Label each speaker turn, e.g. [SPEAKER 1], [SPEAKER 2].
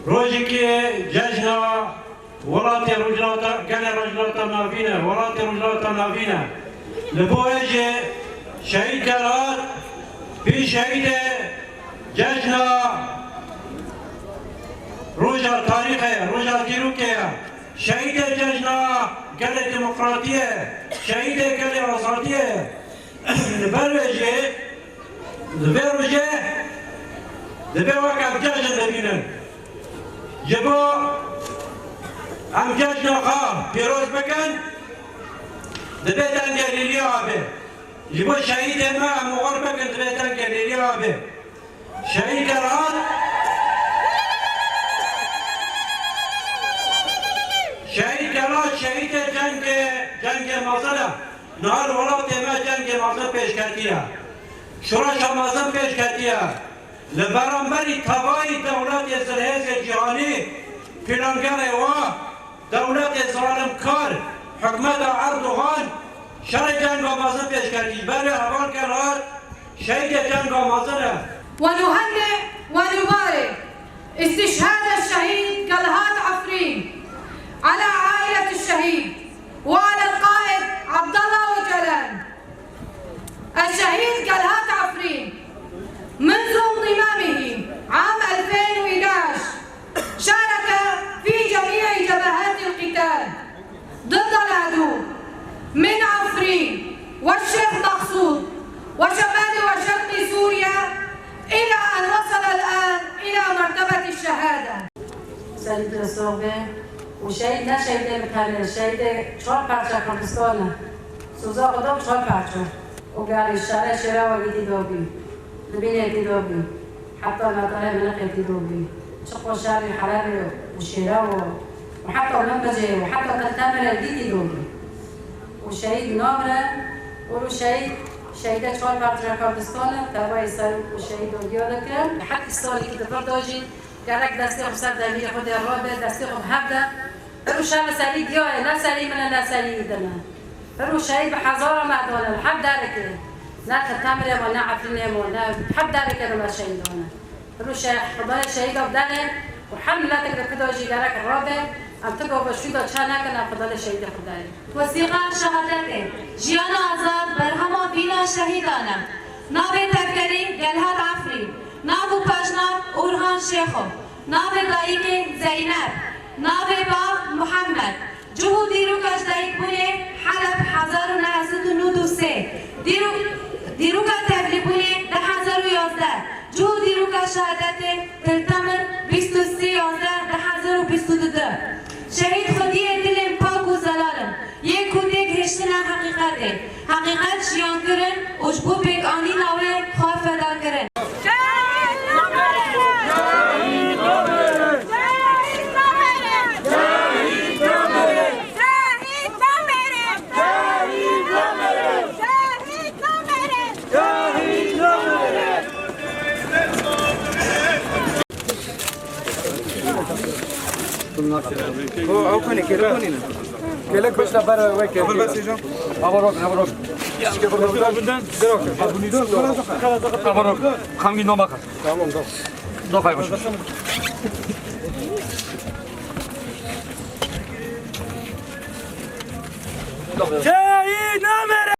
[SPEAKER 1] روجكي جاجنا ولاتي رجلاتا كان رجلاتا نافينا ولاتي رجلاتا نافينا لبوجه شهيد كرات في شهيد جاجنا رجع تاريخه رجع ديروكه شهيد جاجنا قال ديمقراطيه شهيد قال وسطيه لبروجه دبي وقع جاجنا دبينا جبو امجاد نوخا پیروز بکن دبیتن گلیلی آبه جبو شهید ما مغر بکن دبیتن گلیلی آبه شهید کرات شهید گلا شهید جنگ مازنه نهار ولات ما جنگ مازن پیش کردیه شورش مازن پیش کردیه لبرانبری تبایی دولت زلهز جهانی پلانگر و دولت ظالم کار حکمت اردوغان شر جنگ مازن پیش کردی برای حوال کرد شهید جنگ مازنه
[SPEAKER 2] ونهنئ ونبارك استشهاد الشهيد كلهات عفرين على عائلة الشهيد وعلى القائد عبد الله وجلال. الشهيد كلهات عفرين منذ انضمامه عام 2011 شارك في جميع جبهات القتال ضد العدو من عفرين والشيخ مقصود وشمال وشرق سوريا إلى أن وصل الآن إلى مرتبة الشهادة.
[SPEAKER 3] سيد الصوبة وشهيد نه شهيد بتاعنا شهيد 4 parça Kurdistana سوزا قدام 4 parça وقال الشارع شراء وقيتي دوبي نبيني دوبي حتى نطلع مناقي دوبي شقوا شارع حراري وشراء وحتى منبجي وحتى تلتامر الديتي دوبي وشهيد نامرة وشهيد شهيدة 4 parça Kurdistana تابعي سر وشهيد وديولا كان حتى الصالح كده بردوجي قالك دستي خب سر دمیر خود رابه دستی خب هفته برو شهر سری دیاره نه سری منه نه سری دنه برو شهید به هزار مردانه حب داره که نه تمره و نه عفرینه و نه حب داره که رو شهیدانه برو خدای شهید داره و حمل لا تقدر کداشی قالک رابه ام تقو بشویدا چه نکنه خدای شهید خدای
[SPEAKER 4] وثیقه شهادت جیان آزاد بر همه بینا شهیدانه نام تفکری گلهر عفری نام پشناب اورهان شیخو نام دایک زینب نام با محمد جهو دیرو کش دایک بونه حلب 1993 دیرو که تبلی بونه 2011 جهو دیرو که شهادت تلتمر 23 11 2022 شهید خودی دلم پاک و زلالم یک کودک هشتن حقیقته حقیقت شیان کرن اجبو بیک آنی ناوه خواه فدا کرن
[SPEAKER 5] او کنی که رو کنی نه کلک بس برای وای که بس اینجا آبروک که برو بدن دروک ابونی دو آبروک خامگی نو بکن تمام دو پای باش جای